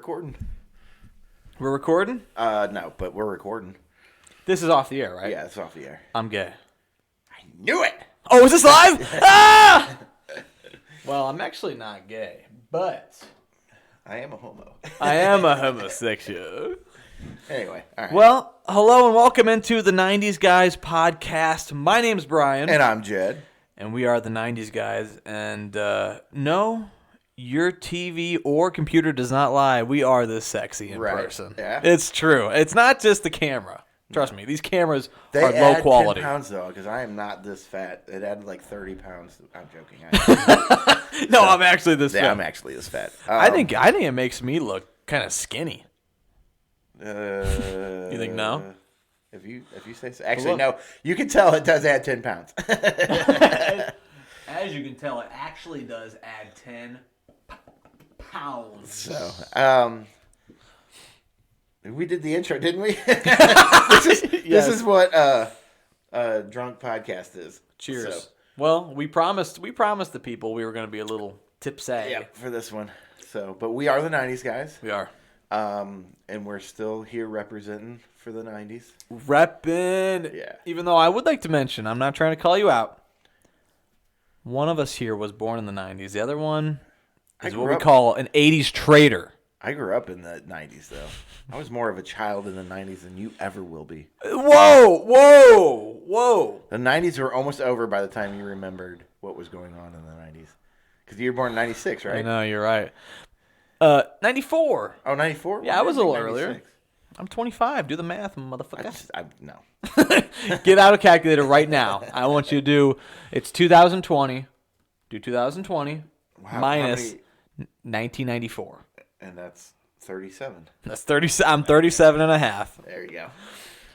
recording. We're recording? No, but we're recording. This is off the air, right? Yeah, it's off the air. I'm gay. I knew it! Oh, is this live? Ah! Well, I'm actually not gay, but I am a homo. I am a homosexual. Anyway, all right. Well, hello and welcome into the 90s Guys podcast. My name's Brian. And I'm Jed. And we are the 90s Guys. And no, your TV or computer does not lie. We are this sexy in person. Yeah. It's true. It's not just the camera. Trust me, these cameras They are low quality. 10 pounds, though, because I am not this fat. It added like 30 pounds. I'm joking. No, I'm actually this fat. I'm actually this fat. I think it makes me look kind of skinny. You think no? If you say so. Actually, no. You can tell it does add 10 pounds. As you can tell, it actually does add 10 pounds. So, we did the intro, didn't we? This is what drunk podcast is. Cheers. So, well, we promised the people we were going to be a little tipsy. yeah, for this one. So, but we are the 90s guys. We are. And we're still here representing for the 90s. Reppin'. Yeah. Even though I would like to mention, I'm not trying to call you out. One of us here was born in the 90s. The other one is what we call an 80s traitor. I grew up in the 90s, though. I was more of a child in the 90s than you ever will be. Whoa. The 90s were almost over by the time you remembered what was going on in the 90s. Because you were born in 96, right? I know, you're right. 94. Oh, 94? Yeah, I was a little earlier. I'm 25. Do the math, motherfucker. No. Get out a calculator right now. I want you to do, it's 2020. Do 2020 minus 1994. And that's 37. That's 30. I'm 37 and a half. There you go.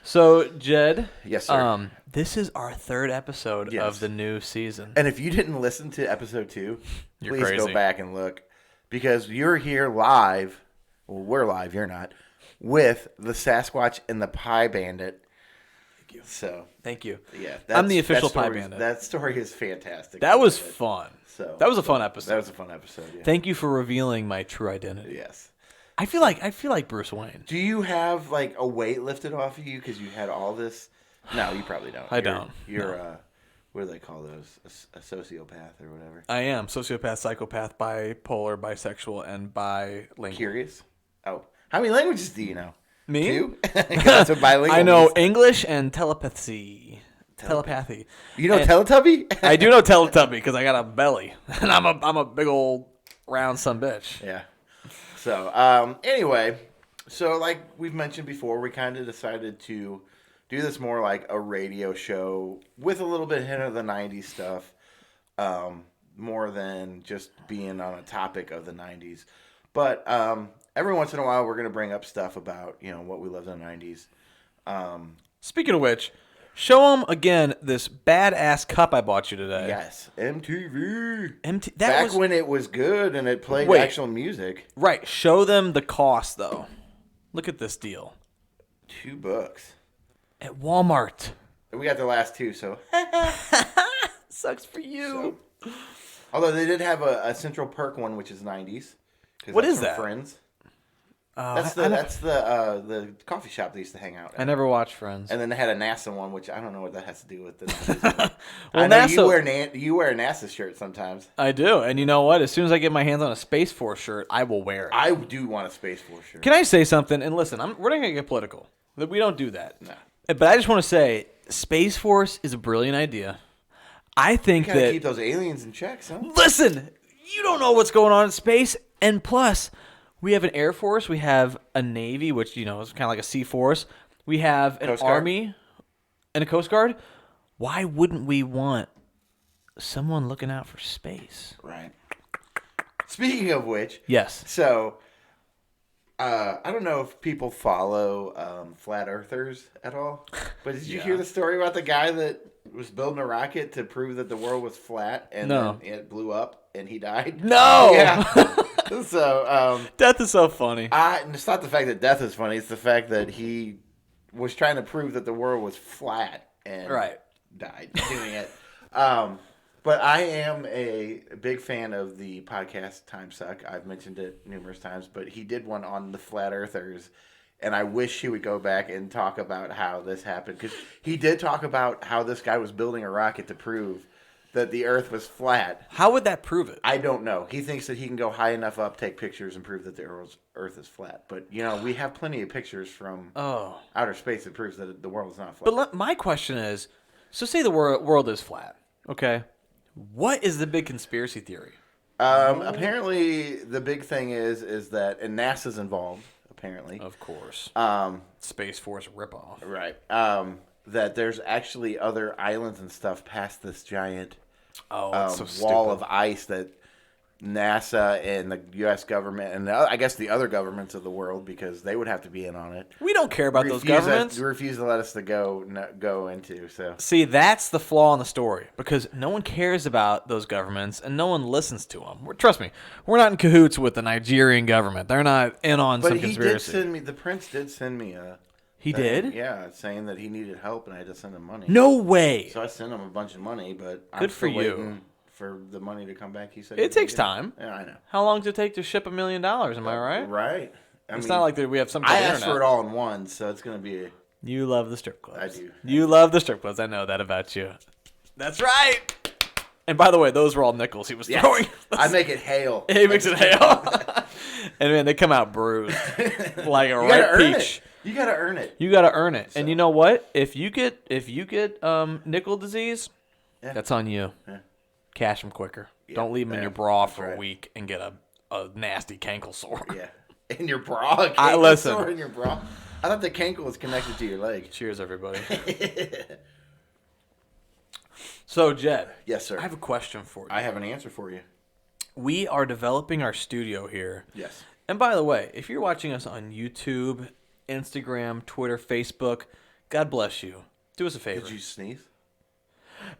So, Jed. Yes, sir. This is our third episode Yes. of the new season. And if you didn't listen to episode 2, You're please crazy. go back and look. Because you're here live. Well, we're live. You're not. With the Sasquatch and the Pie Bandit. Thank you. So, thank you. yeah. I'm the official Pie Bandit. That story is fantastic. That was fun. So that was a fun episode. That was a fun episode, yeah. Thank you for revealing my true identity. Yes. I feel like Bruce Wayne. Do you have like a weight lifted off of you because you had all this? No, you probably don't. I don't. You're what do they call those? A sociopath or whatever. I am sociopath, psychopath, bipolar, bisexual, and bilingual. Curious. Oh, how many languages do you know? Me? 2? That's what bilingual I know means. English and telepathy. Telepathy. You know Teletubby? I do know Teletubby because I got a belly and I'm a big old round son bitch. Yeah. So anyway, so like we've mentioned before, we kind of decided to do this more like a radio show with a little bit of hint of the 90s stuff, more than just being on a topic of the 90s. But every once in a while, we're going to bring up stuff about, what we loved in the 90s. Speaking of which, show them again this badass cup I bought you today. Yes, MTV. Back when it was good and it played actual music. Right. Show them the cost, though. Look at this deal. $2. At Walmart. We got the last 2, so. Sucks for you. So, although they did have a Central Perk one, which is 90s. What is that? Friends. That's the coffee shop they used to hang out at. I never watched Friends. And then they had a NASA one, which I don't know what that has to do with the 90s. Well, I know NASA, you wear a NASA shirt sometimes. I do. And you know what? As soon as I get my hands on a Space Force shirt, I will wear it. I do want a Space Force shirt. Can I say something? And listen, we're not going to get political. We don't do that. No. But I just want to say, Space Force is a brilliant idea. I think You gotta that... keep those aliens in check, son. Listen! You don't know what's going on in space. And plus, we have an Air Force. We have a Navy, which, is kind of like a Sea Force. We have an Army and a Coast Guard. Why wouldn't we want someone looking out for space? Right. Speaking of which... Yes. So... I don't know if people follow flat earthers at all, but did you hear the story about the guy that was building a rocket to prove that the world was flat and then it blew up and he died? No! Yeah. So, death is so funny. It's not the fact that death is funny, it's the fact that he was trying to prove that the world was flat and died doing it. But I am a big fan of the podcast Time Suck. I've mentioned it numerous times, but he did one on the Flat Earthers, and I wish he would go back and talk about how this happened. Because he did talk about how this guy was building a rocket to prove that the Earth was flat. How would that prove it? I don't know. He thinks that he can go high enough up, take pictures, and prove that the Earth is flat. But, we have plenty of pictures from outer space that proves that the world is not flat. But my question is, so say the world is flat, okay? What is the big conspiracy theory? Apparently, the big thing is that, and NASA's involved, apparently. Of course. Space Force ripoff. Right. That there's actually other islands and stuff past this giant wall of ice that NASA and the U.S. government and I guess the other governments of the world, because they would have to be in on it. We don't care about those governments. Refuse to let us go into. So see, that's the flaw in the story, because no one cares about those governments and no one listens to them. Trust me, we're not in cahoots with the Nigerian government. They're not in on some conspiracy. The prince did send me a. He did? Yeah, saying that he needed help and I had to send him money. No way. So I sent him a bunch of money, but I'm still waiting for the money to come back. He said it takes time. Yeah, I know. How long does it take to ship $1 million? Am I right? Right. It's not like we have some. I asked for it all in one, so it's going to be. You love the strip clubs. I do. You love the strip clubs. I know that about you. That's right. And by the way, those were all nickels he was throwing. I make it hail. He makes it hail. And man, they come out bruised like a ripe peach. You gotta earn it. You gotta earn it. So. And you know what? If you get nickel disease, that's on you. Yeah. Cash them quicker. Yeah. Don't leave them in your bra for a week and get a nasty cankle sore. Yeah. In your bra? Listen. Sore in your bra? I thought the cankle was connected to your leg. Cheers, everybody. So, Jed. Yes, sir. I have a question for you. I have an answer for you. We are developing our studio here. Yes. And by the way, if you're watching us on YouTube, Instagram, Twitter, Facebook, God bless you. Do us a favor. Did you sneeze?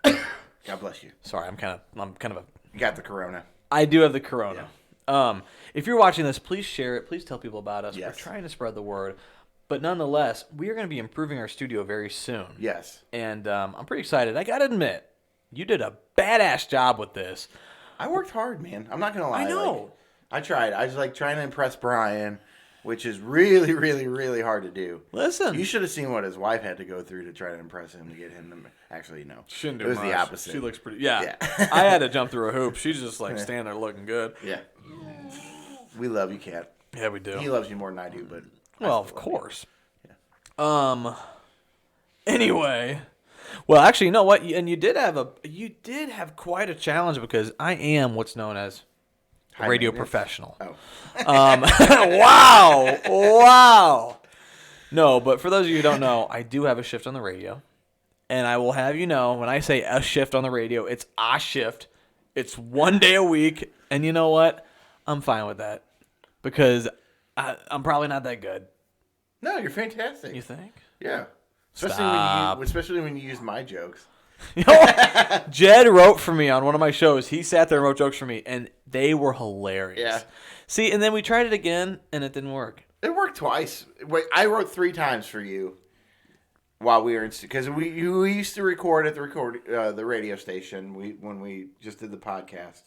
God bless you. Sorry, I'm kind of a. You got the corona. I do have the corona. Yeah. If you're watching this, please share it. Please tell people about us. Yes. We're trying to spread the word. But nonetheless, we are going to be improving our studio very soon. Yes. And I'm pretty excited. I got to admit, you did a badass job with this. I worked hard, man. I'm not going to lie. I know. I tried. I was trying to impress Brian, which is really, really, really hard to do. Listen. You should have seen what his wife had to go through to try to impress him to get him to actually, no. She didn't do It was much. the opposite. She looks pretty. Yeah. I had to jump through a hoop. She's just standing there looking good. Yeah. We love you, Kat. Yeah, we do. He loves you more than I do, but. Well, of course. Yeah. Anyway. Well, actually, you know what? And you did have quite a challenge, because I am what's known as a radio professional. Oh. Wow. No, but for those of you who don't know, I do have a shift on the radio. And I will have you know, when I say a shift on the radio, it's a shift. It's 1 day a week. And you know what? I'm fine with that, because I'm probably not that good. No, you're fantastic. You think? Yeah. Stop. Especially when you use my jokes. Jed wrote for me on one of my shows. He sat there and wrote jokes for me, and they were hilarious. Yeah. See, and then we tried it again, and it didn't work. It worked twice. Wait, I wrote 3 times for you while we were in, because we used to record at the radio station when we just did the podcast.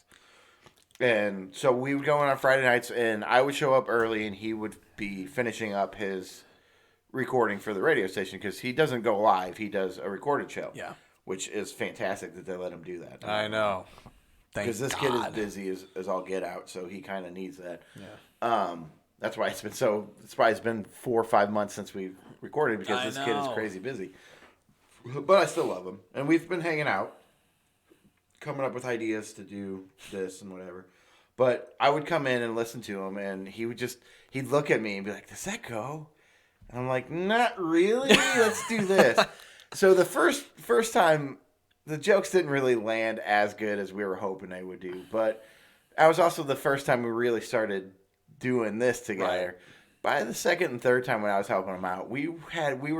And so we would go in on Friday nights, and I would show up early, and he would be finishing up his recording for the radio station, because he doesn't go live. He does a recorded show. Yeah. Which is fantastic that they let him do that. I know. Because this kid is busy as all get out, so he kind of needs that. Yeah. That's why it's been 4 or 5 months since we recorded, because this kid is crazy busy. But I still love him. And we've been hanging out, coming up with ideas to do this and whatever. But I would come in and listen to him, and he'd look at me and be like, "Does that go?" And I'm like, "Not really. Let's do this." So the first time, the jokes didn't really land as good as we were hoping they would do. But that was also the first time we really started doing this together. Right. By the second and third time when I was helping him out, we were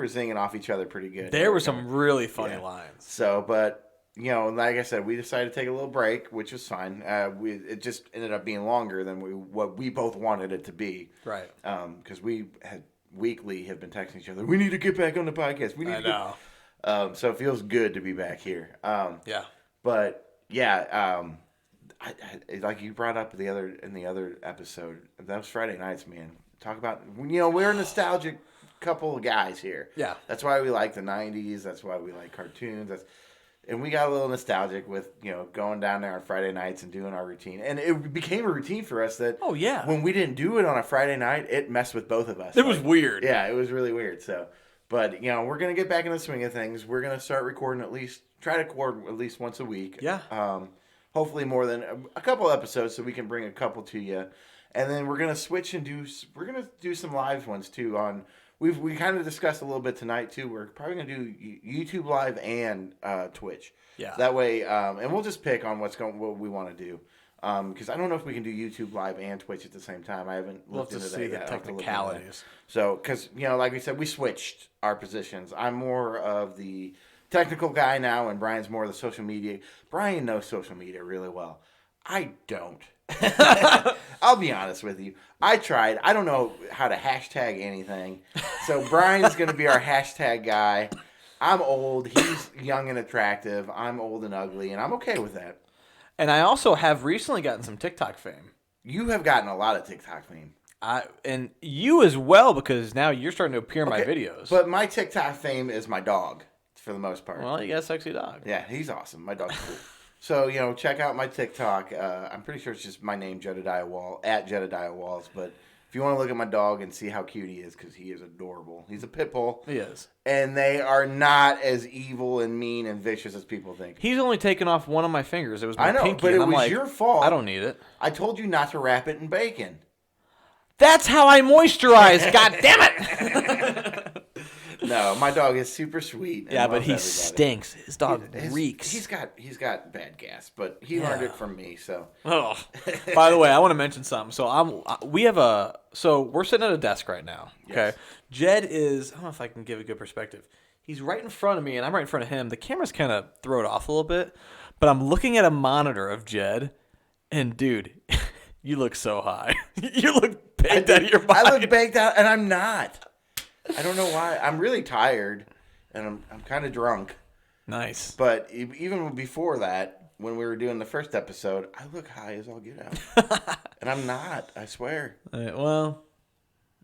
zinging off each other pretty good. There were some really funny lines. So, but like I said, we decided to take a little break, which was fine. It just ended up being longer than what we both wanted it to be. Right. Because we had weekly have been texting each other. We need to get back on the podcast. I know. So it feels good to be back here. Yeah. But yeah, like you brought up in the other episode, those Friday nights, man. Talk about, we're a nostalgic couple of guys here. Yeah. That's why we like the 90s. That's why we like cartoons. And we got a little nostalgic with, going down there on Friday nights and doing our routine. And it became a routine for us that when we didn't do it on a Friday night, it messed with both of us. It was weird. Yeah, it was really weird. So, but, we're going to get back in the swing of things. We're going to start recording try to record at least once a week. Yeah. Hopefully more than a couple episodes so we can bring a couple to you. And then we're going to switch and do some live ones too on... We kind of discussed a little bit tonight too. We're probably gonna do YouTube Live and Twitch. Yeah. That way, and we'll just pick on what we want to do. Because I don't know if we can do YouTube Live and Twitch at the same time. I haven't looked into that yet. The technicalities. So, because like we said, we switched our positions. I'm more of the technical guy now, and Brian's more of the social media. Brian knows social media really well. I don't. I'll be honest with you. I tried. I don't know how to hashtag anything. So Brian's going to be our hashtag guy. I'm old. He's young and attractive. I'm old and ugly, and I'm okay with that. And I also have recently gotten some TikTok fame. You have gotten a lot of TikTok fame. And you as well, because now you're starting to appear in my videos. But my TikTok fame is my dog, for the most part. Well, you got a sexy dog. Yeah, he's awesome. My dog's cool. So, check out my TikTok. I'm pretty sure it's just my name, Jedediah Wall, at Jedediah Walls. But if you want to look at my dog and see how cute he is, because he is adorable. He's a pit bull. He is. And they are not as evil and mean and vicious as people think. He's only taken off one of my fingers. It was my pinky. But it was your fault. I don't need it. I told you not to wrap it in bacon. That's how I moisturize. God damn it. No, my dog is super sweet. Yeah, but he stinks. His dog reeks. He's got bad gas, but he learned it from me. So. Oh, by the way, I want to mention something. So we're sitting at a desk right now. Okay, yes. Jed is. I don't know if I can give a good perspective. He's right in front of me, and I'm right in front of him. The camera's kind of thrown off a little bit, but I'm looking at a monitor of Jed, and dude, you look so high. You look baked out of your mind. I look baked out, and I'm not. I don't know why. I'm really tired, and I'm kind of drunk. Nice. But even before that, when we were doing the first episode, I look high as all get out. And I'm not, I swear. Well,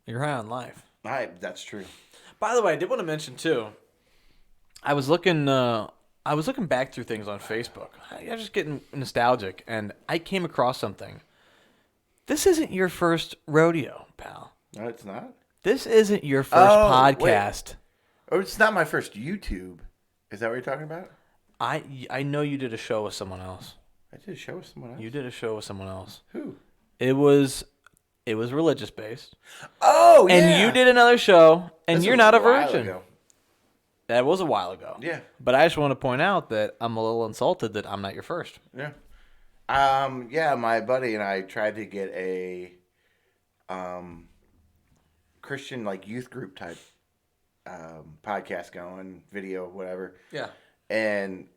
you're high on life. That's true. By the way, I did want to mention, too, I was looking back through things on Facebook. I was just getting nostalgic, and I came across something. This isn't your first rodeo, pal. No, it's not. This isn't your first podcast. Wait. Oh, it's not my first YouTube. Is that what you're talking about? I know you did a show with someone else. I did a show with someone else? You did a show with someone else. Who? It was religious based. Oh, yeah. And you did another show, and you're not a virgin. Ago. That was a while ago. Yeah. But I just want to point out that I'm a little insulted that I'm not your first. Yeah. Yeah, my buddy and I tried to get a Christian youth group type podcast going, video, whatever. Yeah. And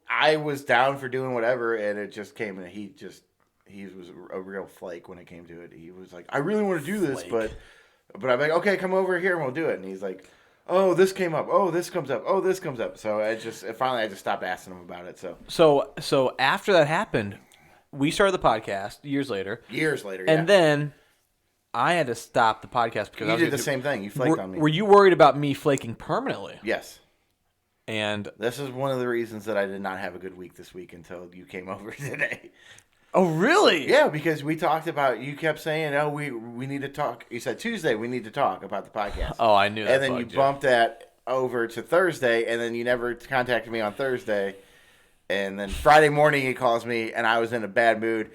I was down for doing whatever, and it just came, and he was a real flake when it came to it. He was like, I really want to do this, but I'm like, okay, come over here and we'll do it. And he's like, oh, this came up. Oh, this comes up. Oh, this comes up. So finally I just stopped asking him about it. So after that happened, we started the podcast years later. Yeah. And then I had to stop the podcast because you did the same thing. You flaked on me. Were you worried about me flaking permanently? Yes. And this is one of the reasons that I did not have a good week this week until you came over today. Oh, really? Yeah, because we talked about, you kept saying, oh, we need to talk. You said Tuesday we need to talk about the podcast. Oh, I knew that. And then you bumped that over to Thursday, and then you never contacted me on Thursday. And then Friday morning he calls me, and I was in a bad mood.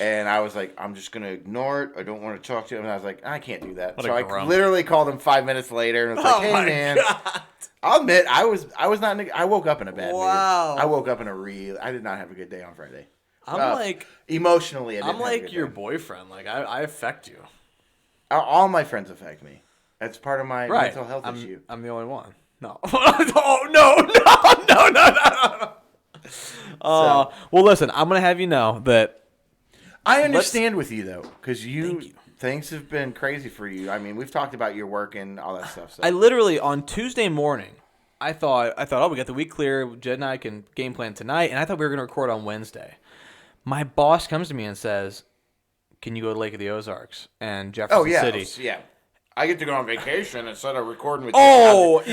And I was like, I'm just going to ignore it. I don't want to talk to him. And I was like, I can't do that. So I literally called him 5 minutes later and was like, hey, man. God. I'll admit, I woke up in a bad mood. I woke up in I did not have a good day on Friday. Emotionally, I'm like your boyfriend. Like, I affect you. All my friends affect me. That's part of my mental health issue. I'm the only one. No. Oh, no. Well, listen, I'm going to have you know that. I understand with you, though, because things have been crazy for you. I mean, we've talked about your work and all that stuff. So. I literally, on Tuesday morning, I thought, oh, we got the week clear. Jed and I can game plan tonight, and I thought we were going to record on Wednesday. My boss comes to me and says, "Can you go to Lake of the Ozarks and Jefferson City?" Yeah. I get to go on vacation instead of recording with you.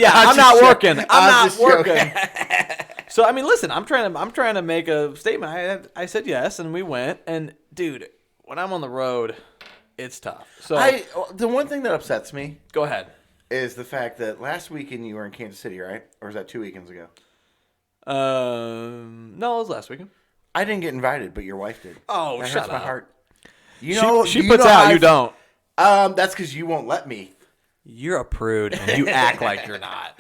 I'm not working. I'm not working. Joking. So I mean, listen, I'm trying to make a statement. I said yes, and we went. And dude, when I'm on the road, it's tough. So the one thing that upsets me, go ahead, is the fact that last weekend you were in Kansas City, right? Or was that 2 weekends ago? No, it was last weekend. I didn't get invited, but your wife did. Oh, that shut hurts up. my heart. You know, she puts out, you don't. That's because you won't let me. You're a prude, and you act like you're not.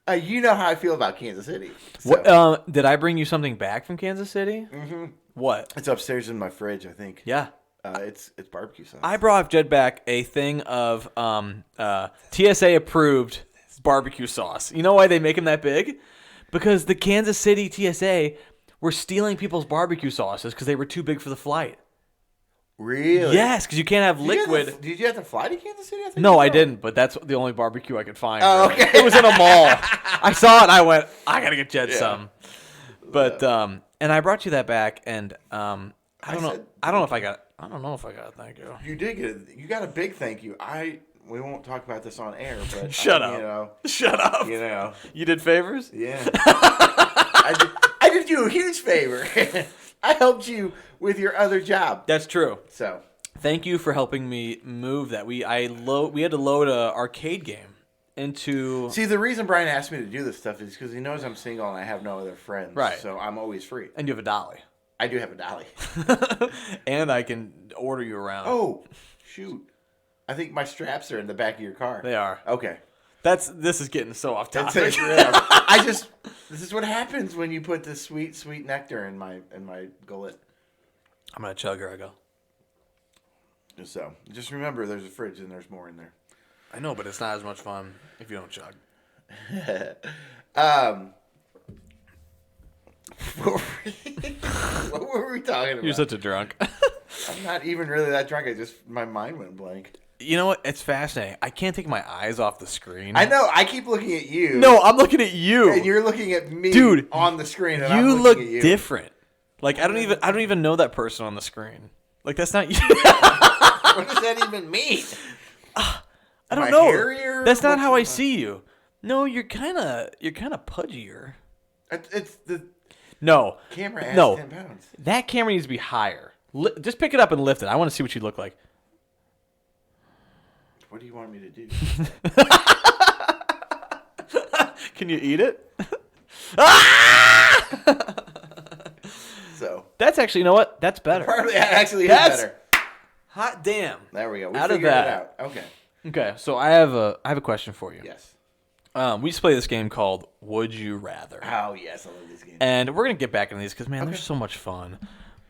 You know how I feel about Kansas City. So. What, did I bring you something back from Kansas City? Mm-hmm. What? It's upstairs in my fridge, I think. Yeah. It's barbecue sauce. I brought Jed back a thing of TSA approved barbecue sauce. You know why they make them that big? Because the Kansas City TSA were stealing people's barbecue sauces because they were too big for the flight. Really? Yes, because you can't have liquid. Did you have to fly to Kansas City? No, I didn't, but that's the only barbecue I could find. Oh, okay. It was in a mall. I saw it and I went, I gotta get Jed some. But and I brought you that back, and I don't know if I got it. Thank you. You did get it. You got a big thank you. We won't talk about this on air, but Shut up. You know, Shut up. You know, you did favors. Yeah. I did you a huge favor. I helped you with your other job. That's true. So thank you for helping me move that. We had to load a arcade game into. See, the reason Brian asked me to do this stuff is because he knows I'm single and I have no other friends. Right. So I'm always free. And you have a dolly. I do have a dolly. And I can order you around. Oh, shoot. I think my straps are in the back of your car. They are. Okay. This is getting so off topic. This is what happens when you put this sweet, sweet nectar in my gullet. I'm gonna chug her. I go. So just remember, there's a fridge and there's more in there. I know, but it's not as much fun if you don't chug. What were we talking about? You're such a drunk. I'm not even really that drunk. My mind went blank. You know what? It's fascinating. I can't take my eyes off the screen. I know. I keep looking at you. No, I'm looking at you. And you're looking at me, dude, on the screen. And you I'm look at you. different. Like I don't even know that person on the screen. Like that's not you. What does that even mean? I don't know. Hairier? That's not how I see you. No, you're kind of pudgier. It's the no camera adds 10 pounds. That camera needs to be higher. Just pick it up and lift it. I want to see what you look like. What do you want me to do? Can you eat it? So that's actually, you know what? That's better. Actually, that's better. Hot damn. There we go. We Out of figured that. it out. Okay. Okay, so I have a question for you. Yes. We just play this game called Would You Rather. Oh yes, I love this game. And we're gonna get back into these because man, they're so much fun.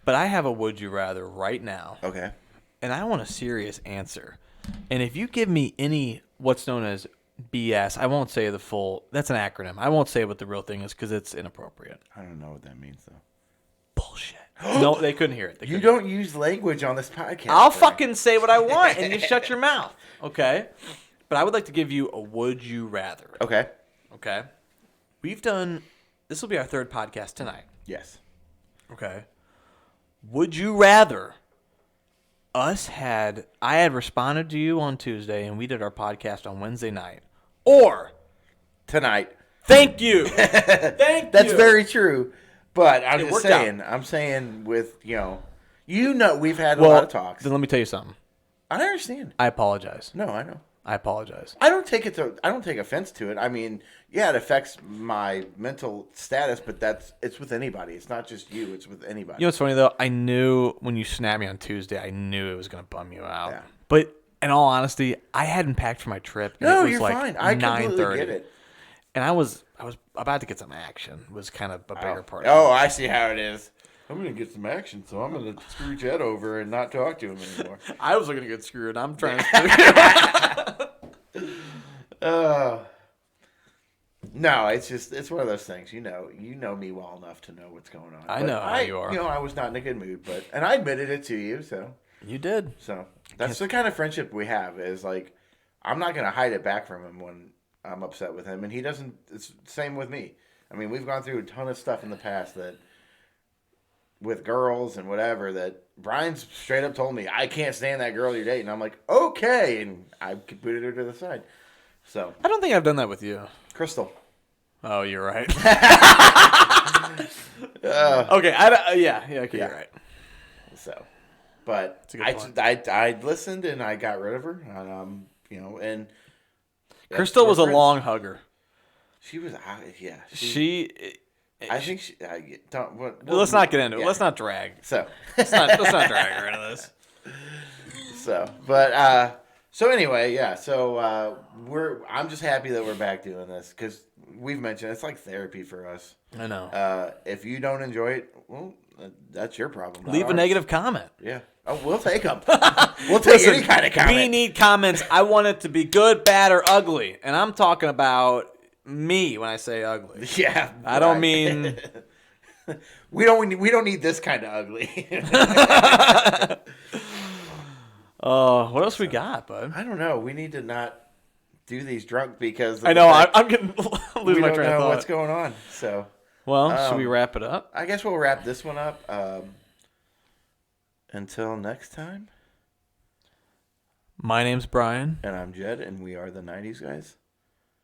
But I have a Would You Rather right now. Okay. And I want a serious answer. And if you give me any what's known as BS, I won't say the full. That's an acronym. I won't say what the real thing is because it's inappropriate. I don't know what that means though. Bullshit. No, they couldn't hear it. You don't use language on this podcast. I'll fucking say what I want and you shut your mouth. Okay? But I would like to give you a Would You Rather. Okay. Okay? This will be our third podcast tonight. Yes. Okay. Would you rather I had responded to you on Tuesday and we did our podcast on Wednesday night, or tonight? Thank you. Thank you. That's very true. But I'm It just worked saying. out. I'm saying with we've had a lot of talks. Then let me tell you something. I understand. I apologize. No, I know. I apologize. I don't take offense to it. I mean, yeah, it affects my mental status, but it's with anybody. It's not just you. It's with anybody. You know what's funny though? I knew when you snapped me on Tuesday, I knew it was going to bum you out. Yeah. But in all honesty, I hadn't packed for my trip. And No, it was you're like fine. I completely 9:30. get it. And I was about to get some action. Was kind of a bigger part. Oh, I see how it is. I'm going to get some action, so I'm going to screw Jed over and not talk to him anymore. I was looking to get screwed. I'm trying to No, it's one of those things. You know me well enough to know what's going on. I know how you are. I was not in a good mood, and I admitted it to you, so. You did. So that's the kind of friendship we have. Is like, I'm not going to hide it back from him when I'm upset with him, and he doesn't. It's the same with me. I mean, we've gone through a ton of stuff in the past that with girls and whatever that Brian's straight up told me I can't stand that girl you're dating. I'm like, okay, and I booted her to the side. So I don't think I've done that with you. Crystal. Oh, you're right. Okay, okay, you're right. So, but point. I listened and I got rid of her, and and Crystal was a long hugger. She was, yeah. I think she. Let's not get into it. Let's not drag. So let's not drag her into this. So anyway, yeah. So I'm just happy that we're back doing this because we've mentioned it's like therapy for us. I know. If you don't enjoy it, well, that's your problem. Leave a negative comment. Yeah. Oh, we'll take them. We'll take any kind of comment. We need comments. I want it to be good, bad, or ugly, and I'm talking about me when I say ugly. Yeah. I don't mean. We don't need this kind of ugly. What else we got, bud? I don't know. We need to not do these drunk because I know I'm getting lose my train of thought. We don't know what's going on. So, well, should we wrap it up? I guess we'll wrap this one up. Until next time. My name's Brian, and I'm Jed, and we are the 90s guys.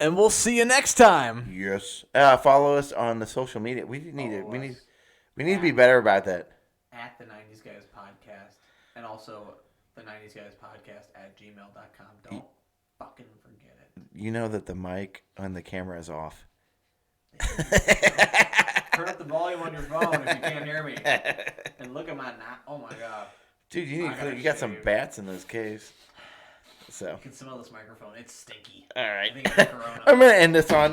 And we'll see you next time. Yes. Follow us on the social media. We need to be better about that. At the 90s Guys Podcast, and also the 90s Guys Podcast at gmail.com. Don't fucking forget it. You know that the mic on the camera is off. Turn up the volume on your phone if you can't hear me. And look at my oh my god. Dude, you got some bats in those caves. So you can smell this microphone. It's stinky. All right. I think it's Corona. I'm gonna end this on